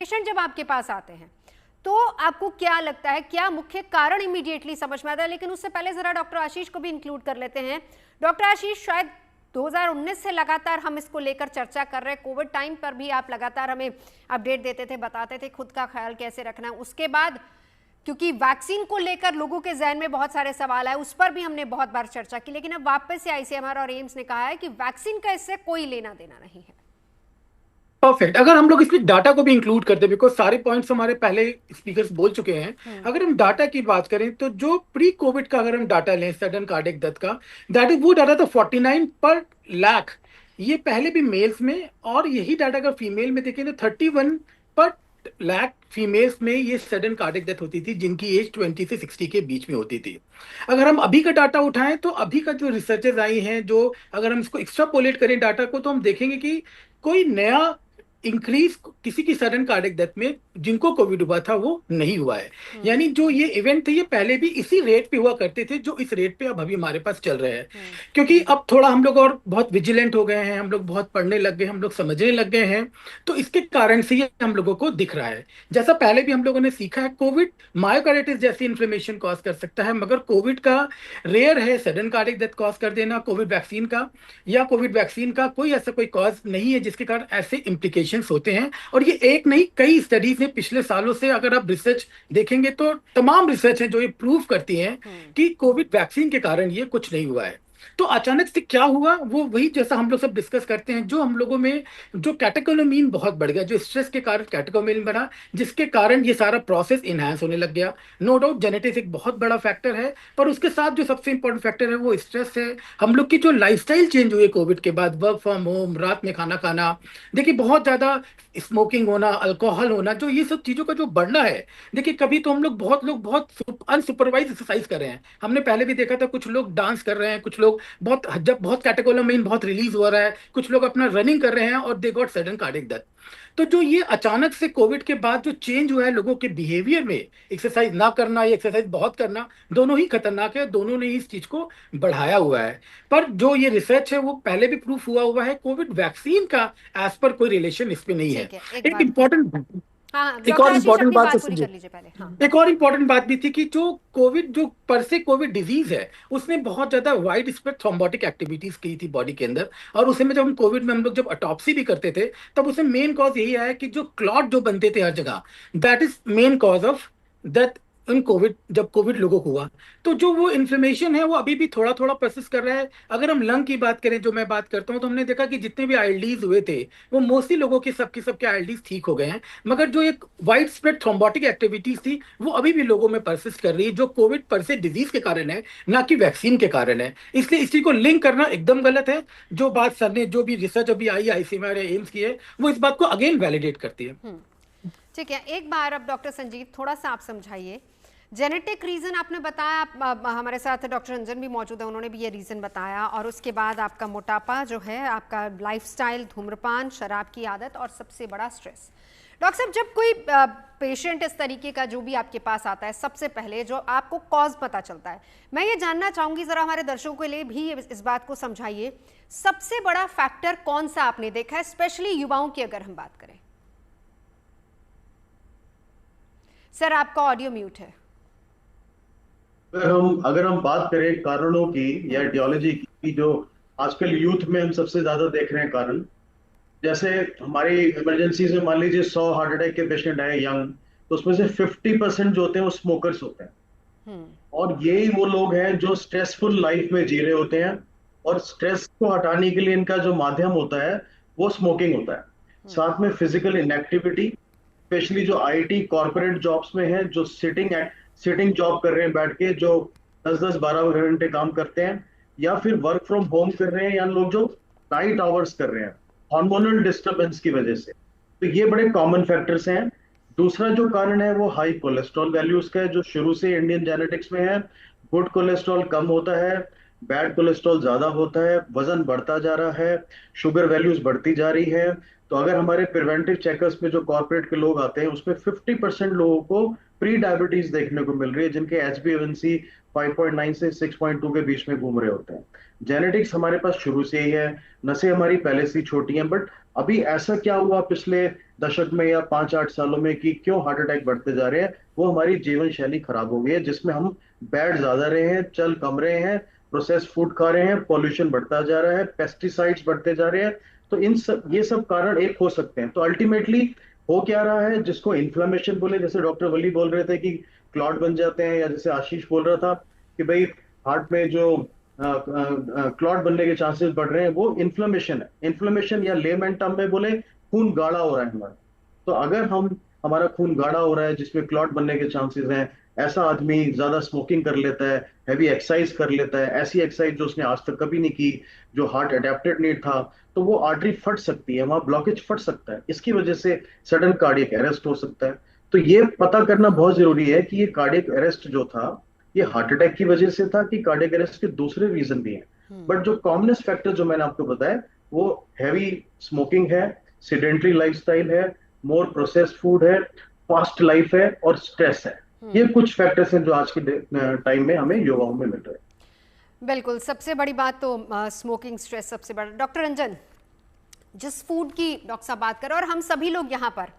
Patient जब आपके पास आते हैं तो आपको क्या लगता है, क्या मुख्य कारण इमीडिएटली समझ में आता है? लेकिन उससे पहले जरा डॉक्टर आशीष को भी इंक्लूड कर लेते हैं। डॉक्टर आशीष, शायद 2019 से लगातार हम इसको लेकर चर्चा कर रहे हैं। कोविड टाइम पर भी आप लगातार हमें अपडेट देते थे, बताते थे खुद का ख्याल कैसे रखना है। उसके बाद क्योंकि वैक्सीन को लेकर लोगों के जहन में बहुत सारे सवाल आए, उस पर भी हमने बहुत बार चर्चा की, लेकिन अब वापस से आईसीएमआर और एम्स ने कहा है कि वैक्सीन का इससे कोई लेना देना नहीं है। परफेक्ट। अगर हम लोग इसमें डाटा को भी इंक्लूड करते हैं, बिकॉज सारे पॉइंट्स हमारे पहले स्पीकर्स बोल चुके हैं, अगर हम डाटा की बात करें तो जो प्री कोविड का अगर हम डाटा लें सडन कार्डियक डेथ का, दैट इज वो डाटा था 49 पर लाख। ये पहले भी मेल्स में, और यही डाटा अगर फीमेल में देखें तो 31 पर लाख फीमेल्स में ये सडन कार्डियक डेथ होती थी, जिनकी एज 20 से 60 के बीच में होती थी। अगर हम अभी का डाटा उठाएं तो अभी का जो रिसर्चेस आई हैं, जो अगर हम इसको एक्स्ट्रापोलेट करें डाटा को, तो हम देखेंगे कि कोई नया इंक्रीज किसी की सडन कार्डियक डेथ में जिनको कोविड हुआ था वो नहीं हुआ है। यानी जो ये इवेंट थे ये पहले भी इसी रेट पे हुआ करते थे जो इस रेट पे अब अभी हमारे पास चल रहे हैं। क्योंकि अब थोड़ा हम लोग और बहुत विजिलेंट हो गए हैं, हम लोग बहुत पढ़ने लग गए, हम लोग समझने लग गए हैं, तो इसके कारण से ये हम लोगों को दिख रहा है। जैसा पहले भी हम लोगों ने सीखा है, कोविड मायोकार्डिटिस जैसी इन्फ्लेमेशन कॉज कर सकता है, मगर कोविड का रेयर है सडन कार्डियक डेथ कॉज कर देना कोविड वैक्सीन का, या कोविड वैक्सीन का कोई ऐसा कोई कॉज नहीं है जिसके कारण ऐसे इम्प्लीकेशंस होते हैं। और ये एक नहीं, कई स्टडीज ने पिछले सालों से, अगर आप रिसर्च देखेंगे तो तमाम रिसर्च है जो ये प्रूव करती हैं कि कोविड वैक्सीन के कारण ये कुछ नहीं हुआ है। तो अचानक से क्या हुआ, वो वही जैसा हम लोग सब डिस्कस करते हैं, जो हम लोगों में जो कैटेकोलोमीन बहुत बढ़ गया, जो स्ट्रेस के कारण कैटेकोलोमीन बढ़ा, जिसके कारण ये सारा प्रोसेस इनहांस होने लग गया। नो डाउट जेनेटिक्स एक बहुत बड़ा फैक्टर है, पर उसके साथ जो सबसे इंपॉर्टेंट फैक्टर है वो स्ट्रेस है। हम लोग की जो लाइफस्टाइल चेंज हुई है कोविड के बाद, वर्क फ्रॉम होम, रात में खाना खाना, देखिए बहुत ज्यादा स्मोकिंग होना, अल्कोहल होना, जो ये सब चीजों का जो बढ़ना है। देखिए कभी तो हम लोग बहुत अनसुपरवाइज एक्सरसाइज कर रहे हैं। हमने पहले भी देखा था कुछ लोग डांस कर रहे हैं, कुछ लोग बहुत, जब बहुत कैटेकोलोमीन बहुत रिलीज हो रहा है, कुछ लोग अपना रनिंग कर रहे हैं और they got sudden cardiac death. तो जो ये अचानक से कोविड के बाद जो चेंज हुआ है लोगों के बिहेवियर में, एक्सरसाइज ना करना या एक्सरसाइज बहुत करना, दोनों ही खतरनाक है, दोनों ने इस चीज को बढ़ाया हुआ है। पर जो ये रिसर्च है वो पहले भी प्रूफ हुआ है, कोविड वैक्सीन का एज पर कोई रिलेशन इस पे नहीं है। एक इंपॉर्टेंट हाँ, एक और डॉक्टर आशीष इम्पोर्टेंट अपनी बात बात तो पूरी सुनिए, कर लीजिए पहले। हाँ, एक और इम्पोर्टेंट बात भी थी कि जो पर से कोविड डिजीज है, उसने बहुत ज्यादा वाइड स्प्रेड थ्रोम्बोटिक एक्टिविटीज की थी बॉडी के अंदर। और उसे में जब हम कोविड में हम लोग जब ऑटोप्सी भी करते थे, तब उसे मेन कॉज यही आया कि जो क्लॉट जो बनते थे हर जगह, that is main cause of death in Covid. जब कोविड लोगों को हुआ तो जो वो इन्फ्लेमेशन है वो अभी भी थोड़ा थोड़ा परसिस्ट कर रहा है। अगर हम लंग की बात करें, जो मैं बात करता हूँ, तो हमने देखा कि जितने भी आईएलडीज हुए थे वो मोस्टली लोगों के सबके आईएलडीज ठीक हो गए हैं, मगर जो एक वाइड स्प्रेड थ्रोम्बोटिक एक्टिविटीज थी वो अभी भी लोगों में परसिस्ट कर रही है, जो कोविड पर से डिजीज के कारण है, ना कि वैक्सीन के कारण है। इसलिए इस चीज को लिंक करना एकदम गलत है। जो बात सर ने, जो भी रिसर्च अभी आई आईसीएमआर या एम्स की है, वो इस बात को अगेन वैलिडेट करती है। ठीक है। एक बार अब डॉक्टर संजीव थोड़ा सा आप समझाइए, जेनेटिक रीजन आपने बताया, हमारे साथ डॉक्टर रंजन भी मौजूद है, उन्होंने भी ये रीजन बताया, और उसके बाद आपका मोटापा जो है, आपका लाइफस्टाइल, धूम्रपान, शराब की आदत, और सबसे बड़ा स्ट्रेस। डॉक्टर साहब, जब कोई पेशेंट इस तरीके का जो भी आपके पास आता है, सबसे पहले जो आपको कॉज पता चलता है, मैं ये जानना चाहूंगी, जरा हमारे दर्शकों के लिए भी इस बात को समझाइए, सबसे बड़ा फैक्टर कौन सा आपने देखा है, स्पेशली युवाओं की अगर हम बात करें। सर आपका ऑडियो म्यूट है। अगर हम बात करें कारणों की या आइडियोलॉजी की, जो आजकल यूथ में हम सबसे ज्यादा देख रहे हैं कारण, जैसे हमारी इमरजेंसी में मान लीजिए 100 हार्ट अटैक के पेशेंट आए यंग, तो उसमें से 50% जो होते हैं वो स्मोकर्स होते हैं। और यही वो लोग हैं जो स्ट्रेसफुल लाइफ में जी रहे होते हैं, और स्ट्रेस को हटाने के लिए इनका जो माध्यम होता है वो स्मोकिंग होता है। साथ में फिजिकल इनएक्टिविटी, स्पेशली जो आईटी कॉर्पोरेट जॉब्स में है, जो सिटिंग जॉब कर रहे हैं बैठ के, जो 10-10 12 घंटे काम करते हैं, या फिर वर्क फ्रॉम होम कर रहे हैं, या लोग जो नाइट आवर्स कर रहे हैं हार्मोनल डिस्टर्बेंस की वजह से। तो ये बड़े कॉमन फैक्टर्स हैं। दूसरा जो कारण है वो हाई कोलेस्ट्रॉल वैल्यूज का है, जो शुरू से इंडियन जेनेटिक्स में है। गुड कोलेस्ट्रॉल कम होता है, बैड कोलेस्ट्रॉल ज्यादा होता है, वजन बढ़ता जा रहा है, शुगर वैल्यूज बढ़ती जा रही है। तो अगर हमारे प्रिवेंटिव चेकअप्स में जो कॉर्पोरेट के लोग आते हैं, उसमें 50% लोगों को प्री डायबिटीज देखने को मिल रही है, जिनके HbA1c 5.9 से 6.2 के बीच में घूम रहे होते हैं। जेनेटिक्स हमारे पास शुरू से ही है, नसें हमारी पहले से छोटी हैं, बट अभी ऐसा क्या हुआ पिछले दशक में या 5-8 सालों में कि क्यों हार्ट अटैक बढ़ते जा रहे हैं? वो हमारी जीवन शैली खराब हो गई है, जिसमें हम बैठ ज्यादा रहे हैं, चल कम रहे हैं, प्रोसेस्ड फूड खा रहे हैं, पॉल्यूशन बढ़ता जा रहा है, पेस्टिसाइड्स बढ़ते जा रहे हैं। तो ये सब कारण एक हो सकते हैं। तो अल्टीमेटली हो क्या रहा है, जिसको इन्फ्लेमेशन बोले, जैसे डॉक्टर वली बोल रहे थे कि क्लॉट बन जाते हैं, या जैसे आशीष बोल रहा था कि भाई हार्ट में जो क्लॉट बनने के चांसेस बढ़ रहे हैं, वो इन्फ्लेमेशन है। इन्फ्लेमेशन या लेमन टर्म में बोले, खून गाढ़ा हो रहा है हमारा। तो अगर हमारा खून गाढ़ा हो रहा है जिसमें क्लॉट बनने के चांसेस हैं, ऐसा आदमी ज्यादा स्मोकिंग कर लेता है, हैवी एक्सरसाइज कर लेता है, ऐसी एक्सरसाइज जो उसने आज तक कभी नहीं की, जो हार्ट अडेप्टेड नहीं था, तो वो आर्टरी फट सकती है, वहां ब्लॉकेज फट सकता है। इसकी वजह से सडन कार्डियक अरेस्ट हो सकता है। तो ये पता करना बहुत जरूरी है कि ये कार्डियक अरेस्ट जो था, ये हार्ट अटैक की वजह से था कि कार्डियक अरेस्ट के दूसरे रीजन भी हैं। बट जो कॉमनेस्ट फैक्टर जो मैंने आपको बताया, वो हैवी स्मोकिंग है, सिडेंट्री लाइफस्टाइल है, मोर प्रोसेस्ड फूड है, फास्ट लाइफ है, और स्ट्रेस है। ये कुछ फैक्टर्स हैं जो आज के टाइम में हमें युवाओं में मिल रहे हैं। बिल्कुल, सबसे बड़ी बात तो स्मोकिंग, स्ट्रेस सबसे बड़ा। डॉक्टर रंजन, जिस फूड की डॉक्टर साहब बात कर रहे हैं, और हम सभी लोग यहाँ पर,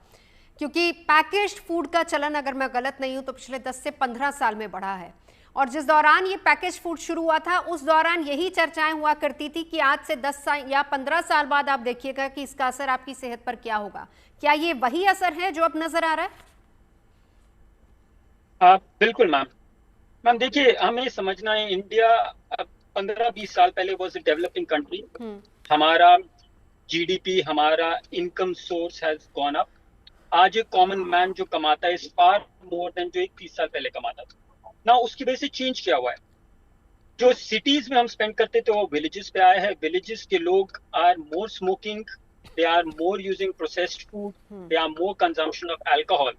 क्योंकि पैकेज्ड फूड का चलन, अगर मैं गलत नहीं हूँ तो पिछले 10 से 15 साल में बढ़ा है, और जिस दौरान ये पैकेज फूड शुरू हुआ था उस दौरान यही चर्चाएं हुआ करती थी कि आज से 10 साल या 15 साल बाद आप देखिएगा कि इसका असर आपकी सेहत पर क्या होगा। क्या ये वही असर है जो अब नजर आ रहा है? बिल्कुल मैम देखिए, हमें समझना है, इंडिया 15-20 साल पहले वॉज अ डेवलपिंग कंट्री। हमारा जीडीपी, हमारा income source has gone up. आज एक कॉमन मैन जो कमाता है इज फार मोर देन जो 30 साल पहले कमाता था ना। उसकी वजह से चेंज क्या हुआ है, जो सिटीज में हम स्पेंड करते थे वो विलेजेस पे आए हैं। विलेजेस के लोग are more smoking, they are more using processed food, they are more consumption of alcohol.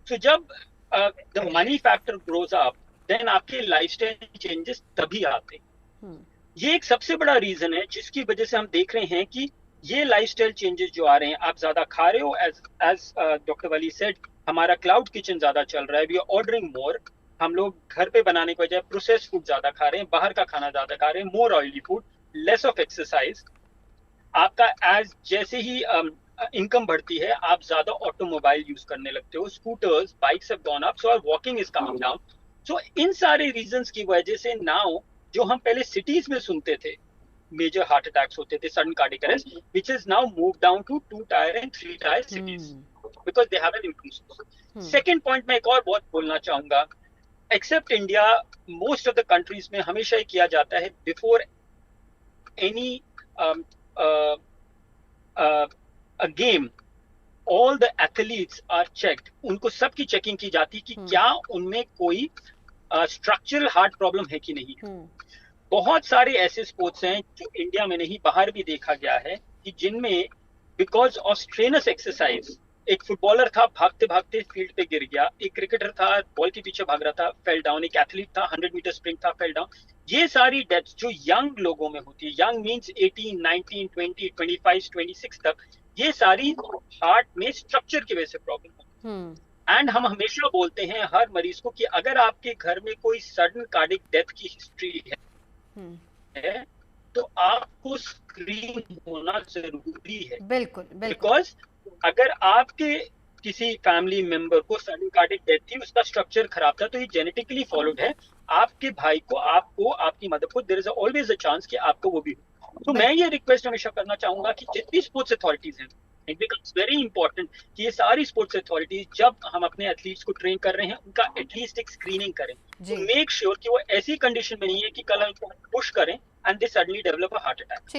So जब the money factor grows up, then आपके लाइफस्टाइल चेंजेस तभी आते हैं। ये एक सबसे बड़ा रीजन है जिसकी वजह से हम देख रहे हैं कि ये लाइफस्टाइल चेंजेस जो आ रहे हैं, आप ज्यादा खा रहे हो, एज डॉक्टर वली सेड, हमारा क्लाउड किचन ज्यादा चल रहा है, वी आर ऑर्डरिंग मोर। हम लोग घर पे बनाने के बजाय प्रोसेस्ड फूड ज्यादा खा रहे हैं, बाहर का खाना ज्यादा खा रहे हैं, more oily food, less of exercise. आपका एज जैसे ही इनकम बढ़ती है, आप ज्यादा ऑटोमोबाइल यूज करने लगते हो, scooters, bikes have gone up, so our walking is coming down. So इन सारे रीजंस की वजह से नाउ जो हम पहले सिटीज में सुनते थे मेजर हार्ट अटैक्स होते थे, sudden cardiac arrest, which is now moved down to 2-tier and 3-tier cities because they have an income source. Second point मैं एक और बहुत बोलना चाहूंगा, except India, most of the countries में हमेशा ही किया जाता है, before any a game, all the athletes are checked. उनको सबकी चेकिंग की जाती कि क्या उनमें कोई स्ट्रक्चरल हार्ट प्रॉब्लम है कि नहीं। बहुत सारे ऐसे स्पोर्ट्स हैं जो इंडिया में नहीं, बाहर भी देखा गया है कि जिनमें बिकॉज ऑफ स्ट्रेनस एक्सरसाइज, एक फुटबॉलर था, भागते भागते फील्ड पे गिर गया, एक क्रिकेटर था, बॉल के पीछे भाग रहा था, फेल डाउन, एक एथलीट था, 100 मीटर स्प्रिंट था, फेल डाउन। ये सारी डेथ्स जो यंग लोगों में होती है, यंग मींस 18, 19, 20, 25, 26 तक, ये सारी हार्ट में स्ट्रक्चर की वजह से प्रॉब्लम होती है। एंड हम हमेशा बोलते हैं हर मरीज को कि अगर आपके घर में कोई सडन कार्डियक डेथ की हिस्ट्री है तो आपको स्क्रीन होना जरूरी है। बिल्कुल, बिकॉज अगर आपके किसी फैमिली मेंबर को सडन कार्डियक डेथ थी, उसका स्ट्रक्चर खराब था, तो ये जेनेटिकली फॉलोड है। आपके भाई को, आपको, आपकी मदर को, there is always a chance कि आपको वो भी हो। तो मैं ये रिक्वेस्ट हमेशा करना चाहूंगा कि जितनी स्पोर्ट्स अथॉरिटीज हैं, इट बिकम्स वेरी इंपॉर्टेंट कि ये सारी स्पोर्ट्स अथॉरिटीज जब हम अपने एथलीट्स को ट्रेन कर रहे हैं, उनका एटलीस्ट एक स्क्रीनिंग करें, तो मेक श्योर कि वो ऐसी कंडीशन में नहीं है कि कल उनको पुश करें and they suddenly develop a heart attack.